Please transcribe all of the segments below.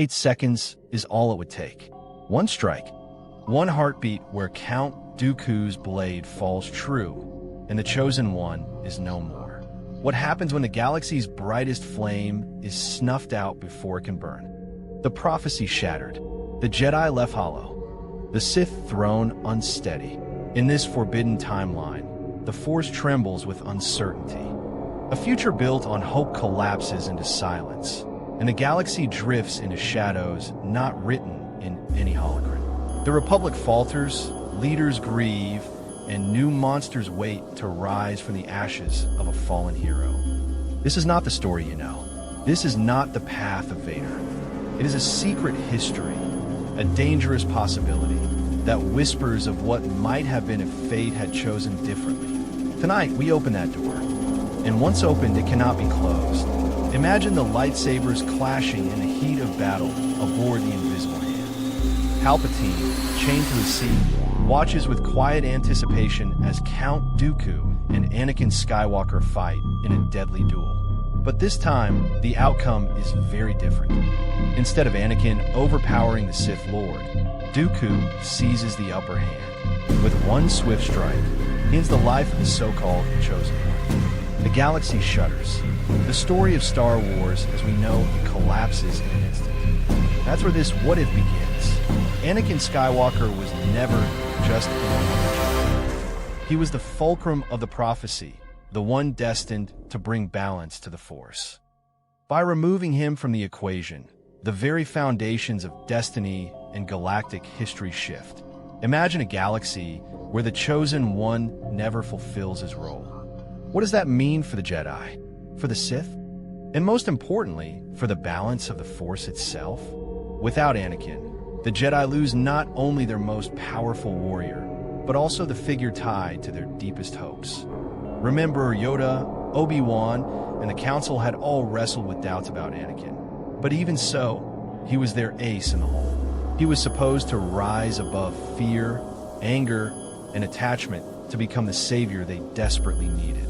8 seconds is all it would take. One strike, one heartbeat where Count Dooku's blade falls true, and the Chosen One is no more. What happens when the galaxy's brightest flame is snuffed out before it can burn? The prophecy shattered. The Jedi left hollow. The Sith throne unsteady. In this forbidden timeline, the Force trembles with uncertainty. A future built on hope collapses into silence, and the galaxy drifts into shadows not written in any hologram. The Republic falters, leaders grieve, and new monsters wait to rise from the ashes of a fallen hero. This is not the story you know. This is not the path of Vader. It is a secret history, a dangerous possibility that whispers of what might have been if fate had chosen differently. Tonight, we open that door, and once opened, it cannot be closed. Imagine the lightsabers clashing in the heat of battle aboard the Invisible Hand. Palpatine, chained to his seat, watches with quiet anticipation as Count Dooku and Anakin Skywalker fight in a deadly duel. But this time, the outcome is very different. Instead of Anakin overpowering the Sith Lord, Dooku seizes the upper hand. With one swift strike, he ends the life of the so-called Chosen One. The galaxy shudders. The story of Star Wars, as we know, it collapses in an instant. That's where this what-if begins. Anakin Skywalker was never just another Jedi. He was the fulcrum of the prophecy, the one destined to bring balance to the Force. By removing him from the equation, the very foundations of destiny and galactic history shift. Imagine a galaxy where the Chosen One never fulfills his role. What does that mean for the Jedi, for the Sith, and most importantly, for the balance of the Force itself? Without Anakin, the Jedi lose not only their most powerful warrior, but also the figure tied to their deepest hopes. Remember, Yoda, Obi-Wan, and the Council had all wrestled with doubts about Anakin. But even so, he was their ace in the hole. He was supposed to rise above fear, anger, and attachment to become the savior they desperately needed.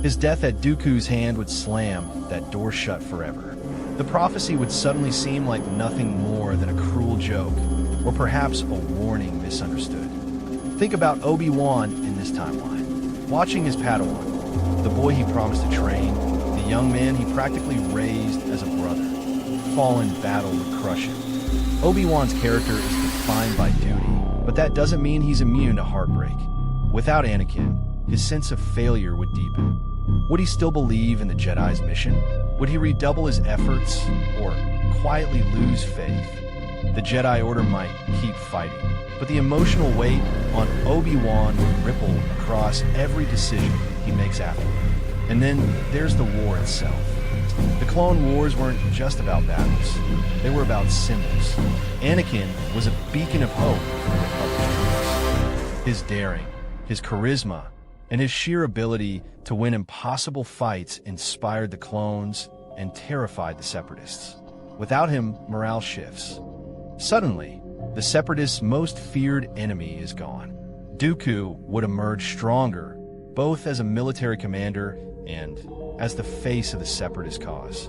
His death at Dooku's hand would slam that door shut forever. The prophecy would suddenly seem like nothing more than a cruel joke, or perhaps a warning misunderstood. Think about Obi-Wan in this timeline. Watching his Padawan, the boy he promised to train, the young man he practically raised as a brother, fall in battle would crush him. Obi-Wan's character is defined by duty, but that doesn't mean he's immune to heartbreak. Without Anakin, his sense of failure would deepen. Would he still believe in the Jedi's mission? Would he redouble his efforts, or quietly lose faith? The Jedi Order might keep fighting, but the emotional weight on Obi-Wan would ripple across every decision he makes afterward. And then there's the war itself. The Clone Wars weren't just about battles. They were about symbols. Anakin was a beacon of hope for the Republic's troops. His daring, his charisma, and his sheer ability to win impossible fights inspired the clones and terrified the Separatists. Without him, morale shifts. Suddenly, the Separatists' most feared enemy is gone. Dooku would emerge stronger, both as a military commander and as the face of the Separatist cause.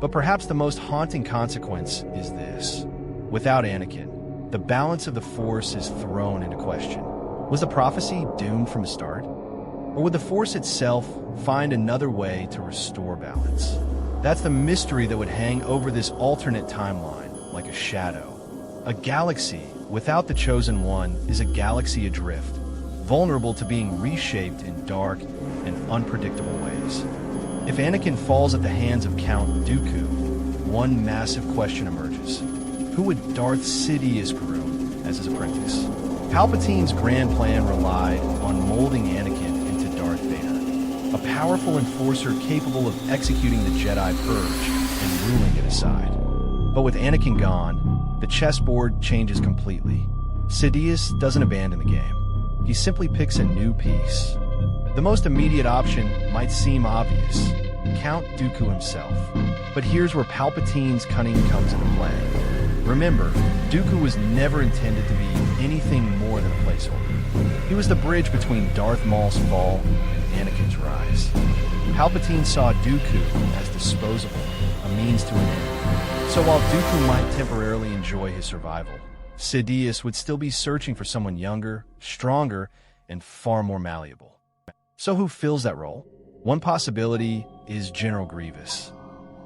But perhaps the most haunting consequence is this. Without Anakin, the balance of the Force is thrown into question. Was the prophecy doomed from the start? Or would the Force itself find another way to restore balance? That's the mystery that would hang over this alternate timeline like a shadow. A galaxy without the Chosen One is a galaxy adrift, vulnerable to being reshaped in dark and unpredictable ways. If Anakin falls at the hands of Count Dooku, one massive question emerges. Who would Darth Sidious groom as his apprentice? Palpatine's grand plan relied on molding Anakin into Darth Vader, a powerful enforcer capable of executing the Jedi Purge and ruling it aside. But with Anakin gone, the chessboard changes completely. Sidious doesn't abandon the game. He simply picks a new piece. The most immediate option might seem obvious, Count Dooku himself. But here's where Palpatine's cunning comes into play. Remember, Dooku was never intended to be anything more than a placeholder. He was the bridge between Darth Maul's fall and Anakin's rise. Palpatine saw Dooku as disposable, a means to an end. So while Dooku might temporarily enjoy his survival, Sidious would still be searching for someone younger, stronger, and far more malleable. So who fills that role? One possibility is General Grievous.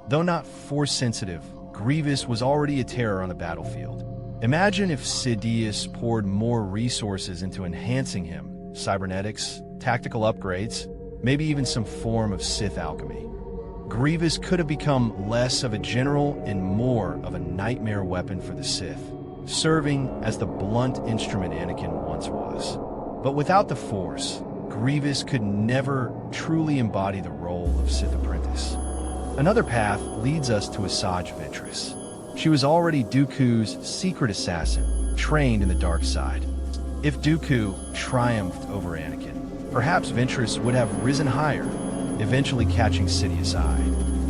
Though not Force-sensitive, Grievous was already a terror on the battlefield. Imagine if Sidious poured more resources into enhancing him, cybernetics, tactical upgrades, maybe even some form of Sith alchemy. Grievous could have become less of a general and more of a nightmare weapon for the Sith, serving as the blunt instrument Anakin once was. But without the Force, Grievous could never truly embody the role of Sith apprentice. Another path leads us to Asajj Ventress. She was already Dooku's secret assassin, trained in the dark side. If Dooku triumphed over Anakin, perhaps Ventress would have risen higher, eventually catching Sidious's eye.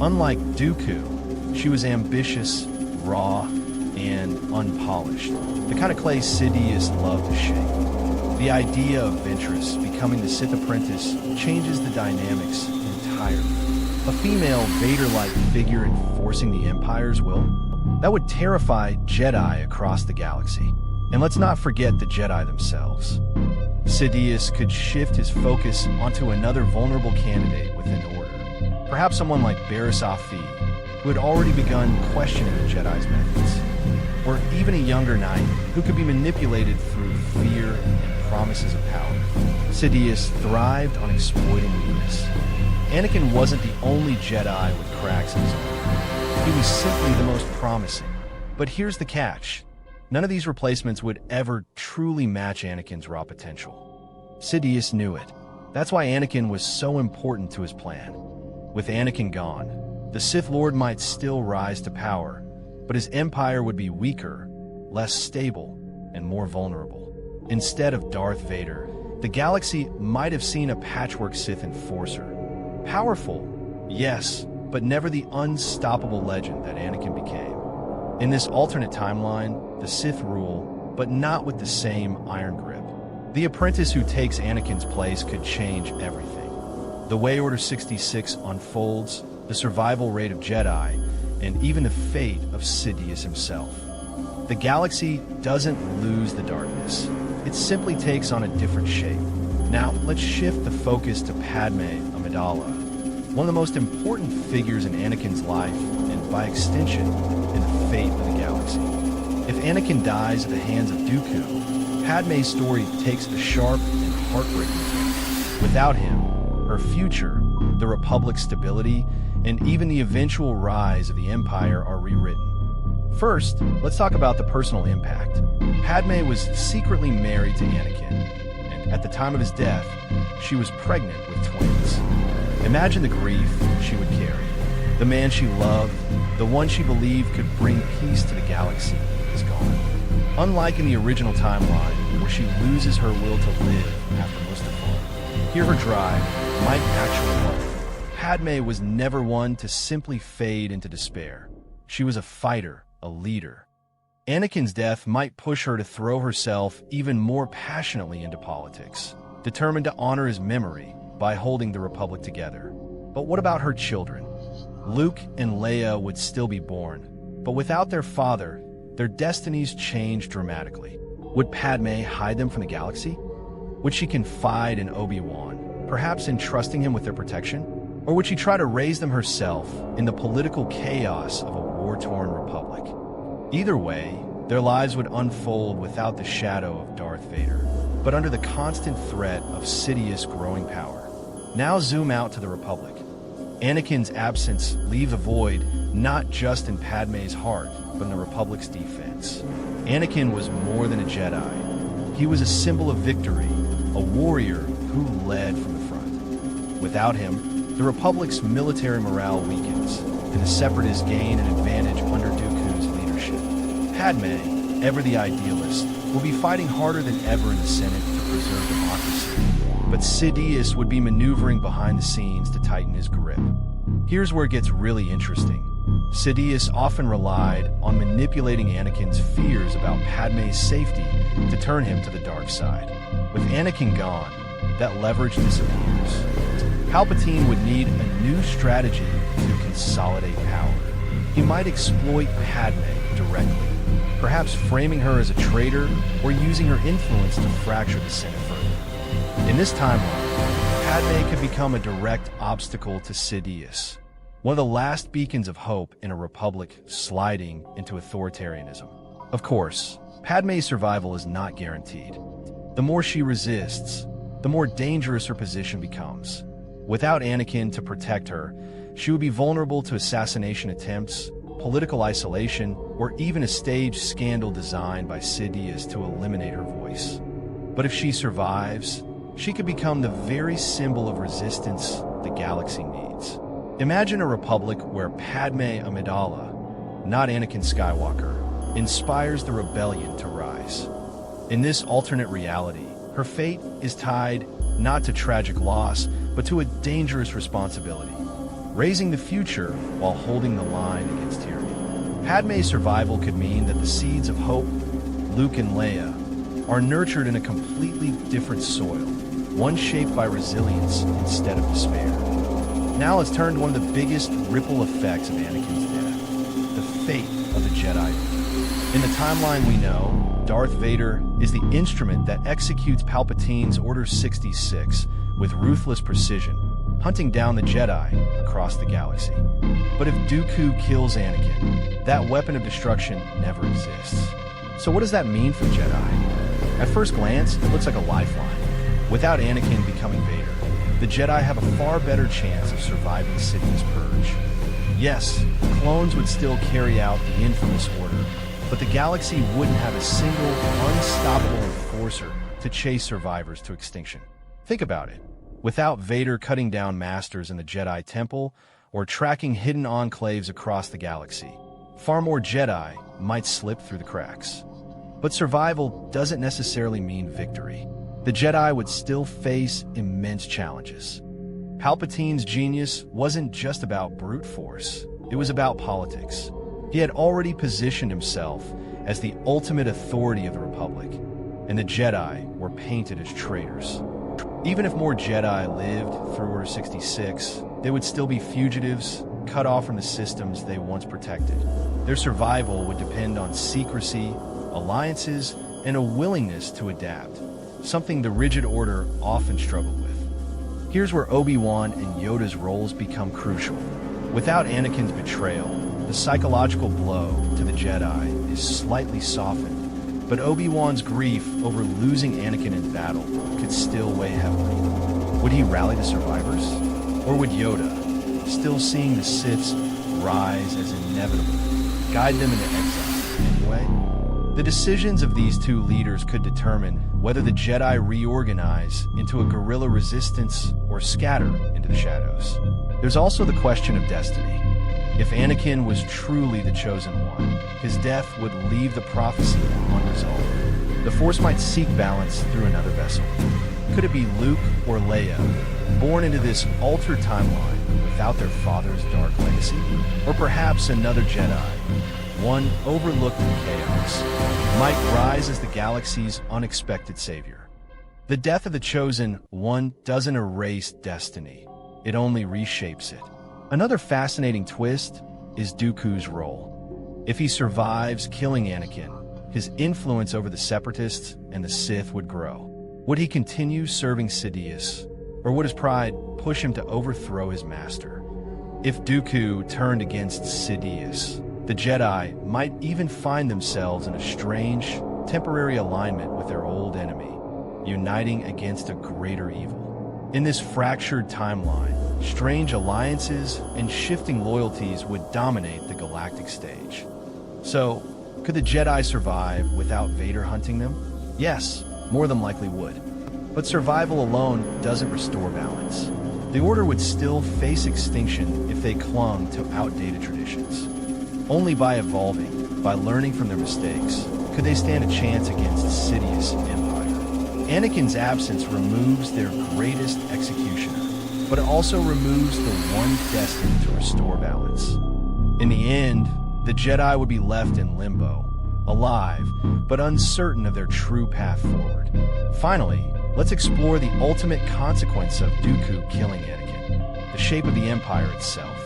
Unlike Dooku, she was ambitious, raw, and unpolished, the kind of clay Sidious loved to shape. The idea of Ventress becoming the Sith apprentice changes the dynamics entirely. A female Vader-like figure enforcing the Empire's will? That would terrify Jedi across the galaxy. And let's not forget the Jedi themselves. Sidious could shift his focus onto another vulnerable candidate within the Order. Perhaps someone like Barriss Offee, who had already begun questioning the Jedi's methods. Or even a younger knight who could be manipulated through fear and promises of power. Sidious thrived on exploiting weakness. Anakin wasn't the only Jedi with cracks in his armor. He was simply the most promising. But here's the catch. None of these replacements would ever truly match Anakin's raw potential. Sidious knew it. That's why Anakin was so important to his plan. With Anakin gone, the Sith Lord might still rise to power, but his empire would be weaker, less stable, and more vulnerable. Instead of Darth Vader, the galaxy might have seen a patchwork Sith enforcer. Powerful, yes, but never the unstoppable legend that Anakin became. In this alternate timeline, the Sith rule, but not with the same iron grip. The apprentice who takes Anakin's place could change everything. The way Order 66 unfolds, the survival rate of Jedi, and even the fate of Sidious himself. The galaxy doesn't lose the darkness. It simply takes on a different shape. Now, let's shift the focus to Padme Amidala, one of the most important figures in Anakin's life, and by extension, in the fate of the galaxy. If Anakin dies at the hands of Dooku, Padme's story takes a sharp and heartbreaking turn. Without him, her future, the Republic's stability, and even the eventual rise of the Empire are rewritten. First, let's talk about the personal impact. Padme was secretly married to Anakin, and at the time of his death, she was pregnant with twins. Imagine the grief she would carry. The man she loved, the one she believed could bring peace to the galaxy, is gone. Unlike in the original timeline, where she loses her will to live after Mustafar, here her drive might actually work. Padme was never one to simply fade into despair. She was a fighter, a leader. Anakin's death might push her to throw herself even more passionately into politics, determined to honor his memory by holding the Republic together. But what about her children? Luke and Leia would still be born, but without their father, their destinies changed dramatically. Would Padme hide them from the galaxy? Would she confide in Obi-Wan, perhaps entrusting him with their protection? Or would she try to raise them herself in the political chaos of a war-torn republic? Either way, their lives would unfold without the shadow of Darth Vader, but under the constant threat of Sidious' growing power. Now zoom out to the Republic. Anakin's absence leaves a void not just in Padme's heart, but in the Republic's defense. Anakin was more than a Jedi. He was a symbol of victory, a warrior who led from the front. Without him, the Republic's military morale weakens, and the Separatists gain an advantage under Dooku's leadership. Padme, ever the idealist, will be fighting harder than ever in the Senate to preserve democracy. But Sidious would be maneuvering behind the scenes to tighten his grip. Here's where it gets really interesting. Sidious often relied on manipulating Anakin's fears about Padme's safety to turn him to the dark side. With Anakin gone, that leverage disappears. Palpatine would need a new strategy to consolidate power. he might exploit Padme directly, perhaps framing her as a traitor or using her influence to fracture the Senate further. In this timeline, Padme could become a direct obstacle to Sidious, one of the last beacons of hope in a republic sliding into authoritarianism. Of course, Padme's survival is not guaranteed. The more she resists, the more dangerous her position becomes. Without Anakin to protect her, she would be vulnerable to assassination attempts, political isolation, or even a staged scandal designed by Sidious to eliminate her voice. But if she survives, she could become the very symbol of resistance the galaxy needs. Imagine a republic where Padme Amidala, not Anakin Skywalker, inspires the rebellion to rise. In this alternate reality, her fate is tied not to tragic loss, but to a dangerous responsibility, raising the future while holding the line against tyranny. Padme's survival could mean that the seeds of hope, Luke and Leia, are nurtured in a completely different soil, one shaped by resilience instead of despair. Now let's turn to one of the biggest ripple effects of Anakin's death, the fate of the Jedi. In the timeline we know, Darth Vader is the instrument that executes Palpatine's Order 66 with ruthless precision, hunting down the Jedi across the galaxy. But if Dooku kills Anakin, that weapon of destruction never exists. So what does that mean for Jedi? At first glance, it looks like a lifeline. Without Anakin becoming Vader, the Jedi have a far better chance of surviving Sidious' purge. Yes, clones would still carry out the infamous order, but the galaxy wouldn't have a single unstoppable enforcer to chase survivors to extinction. Think about it. Without Vader cutting down masters in the Jedi Temple or tracking hidden enclaves across the galaxy, far more Jedi might slip through the cracks. But survival doesn't necessarily mean victory. The Jedi would still face immense challenges. Palpatine's genius wasn't just about brute force, it was about politics. He had already positioned himself as the ultimate authority of the Republic, and the Jedi were painted as traitors. Even if more Jedi lived through Order 66, they would still be fugitives, cut off from the systems they once protected. Their survival would depend on secrecy, alliances, and a willingness to adapt, something the rigid Order often struggled with. Here's where Obi-Wan and Yoda's roles become crucial. Without Anakin's betrayal, the psychological blow to the Jedi is slightly softened, but Obi-Wan's grief over losing Anakin in battle could still weigh heavily. Would he rally the survivors? Or would Yoda, still seeing the Siths rise as inevitable, guide them into exile anyway? The decisions of these two leaders could determine whether the Jedi reorganize into a guerrilla resistance or scatter into the shadows. There's also the question of destiny. If Anakin was truly the chosen one, his death would leave the prophecy unresolved. The Force might seek balance through another vessel. Could it be Luke or Leia, born into this altered timeline without their father's dark legacy? Or perhaps another Jedi, one overlooked in chaos, might rise as the galaxy's unexpected savior. The death of the chosen one doesn't erase destiny, it only reshapes it. Another fascinating twist is Dooku's role. If he survives killing Anakin, his influence over the Separatists and the Sith would grow. Would he continue serving Sidious, or would his pride push him to overthrow his master? If Dooku turned against Sidious, the Jedi might even find themselves in a strange, temporary alignment with their old enemy, uniting against a greater evil. In this fractured timeline, strange alliances and shifting loyalties would dominate the galactic stage. So, could the Jedi survive without Vader hunting them? Yes, more than likely would. But survival alone doesn't restore balance. The Order would still face extinction if they clung to outdated traditions. Only by evolving, by learning from their mistakes, could they stand a chance against Sidious' empire. Anakin's absence removes their greatest executioner, but it also removes the one destined to restore balance. In the end, the Jedi would be left in limbo, alive, but uncertain of their true path forward. Finally, let's explore the ultimate consequence of Dooku killing Anakin, the shape of the Empire itself.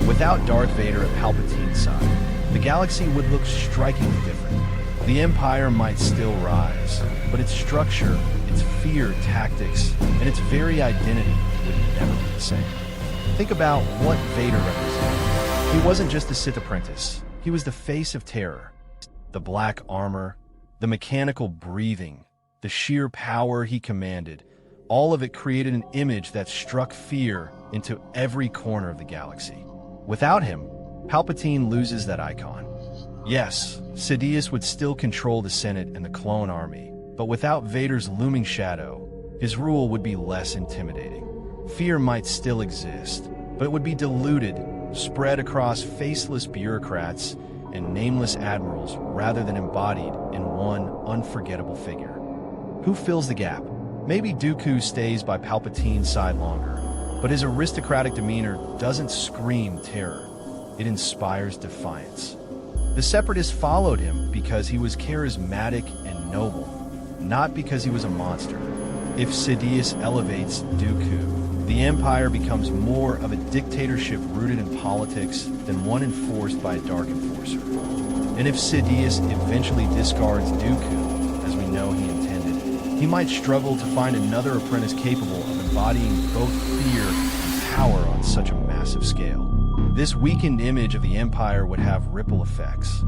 Without Darth Vader at Palpatine's side, the galaxy would look strikingly different. The Empire might still rise, but its structure, its fear, tactics, and its very identity would never be the same. Think about what Vader represented. He wasn't just a Sith apprentice. He was the face of terror. The black armor, the mechanical breathing, the sheer power he commanded, all of it created an image that struck fear into every corner of the galaxy. Without him, Palpatine loses that icon. Yes, Sidious would still control the Senate and the clone army, but without Vader's looming shadow, his rule would be less intimidating. Fear might still exist, but it would be diluted, spread across faceless bureaucrats and nameless admirals rather than embodied in one unforgettable figure. Who fills the gap? Maybe Dooku stays by Palpatine's side longer, but his aristocratic demeanor doesn't scream terror. It inspires defiance. The Separatists followed him because he was charismatic and noble, not because he was a monster. If Sidious elevates Dooku, the Empire becomes more of a dictatorship rooted in politics than one enforced by a dark enforcer. And if Sidious eventually discards Dooku, as we know he intended, he might struggle to find another apprentice capable of embodying both fear and power on such a massive scale. This weakened image of the Empire would have ripple effects.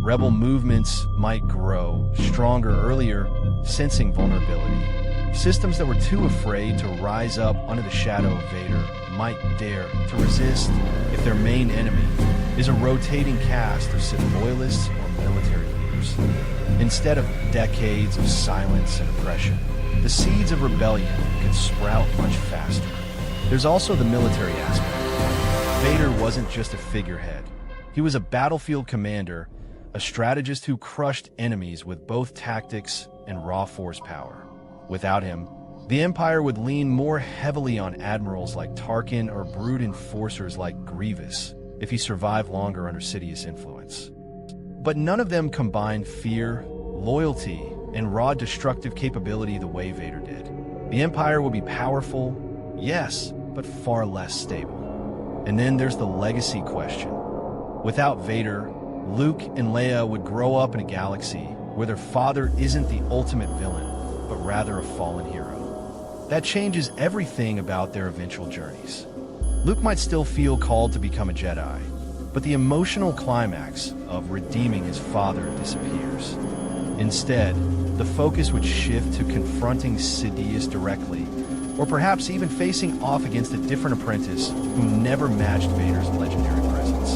Rebel movements might grow stronger earlier, sensing vulnerability. Systems that were too afraid to rise up under the shadow of Vader might dare to resist if their main enemy is a rotating cast of Sith loyalists or military leaders. Instead of decades of silence and oppression, the seeds of rebellion could sprout much faster. There's also the military aspect. Vader wasn't just a figurehead. He was a battlefield commander, a strategist who crushed enemies with both tactics and raw force power. Without him, the Empire would lean more heavily on admirals like Tarkin or brood enforcers like Grievous if he survived longer under Sidious influence. But none of them combined fear, loyalty, and raw destructive capability the way Vader did. The Empire would be powerful, yes, but far less stable. And then there's the legacy question. Without Vader, Luke and Leia would grow up in a galaxy where their father isn't the ultimate villain, but rather a fallen hero. That changes everything about their eventual journeys. Luke might still feel called to become a Jedi, but the emotional climax of redeeming his father disappears. Instead, the focus would shift to confronting Sidious directly, or perhaps even facing off against a different apprentice who never matched Vader's legendary presence.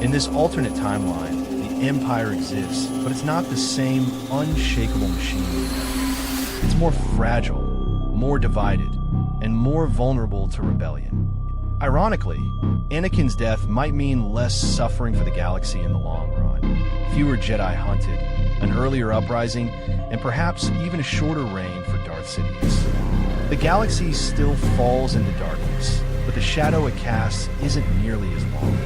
In this alternate timeline, the Empire exists, but it's not the same unshakable machine we know. It's more fragile, more divided, and more vulnerable to rebellion. Ironically, Anakin's death might mean less suffering for the galaxy in the long run. Fewer Jedi hunted, an earlier uprising, and perhaps even a shorter reign for Darth Sidious. The galaxy still falls into darkness, but the shadow it casts isn't nearly as long.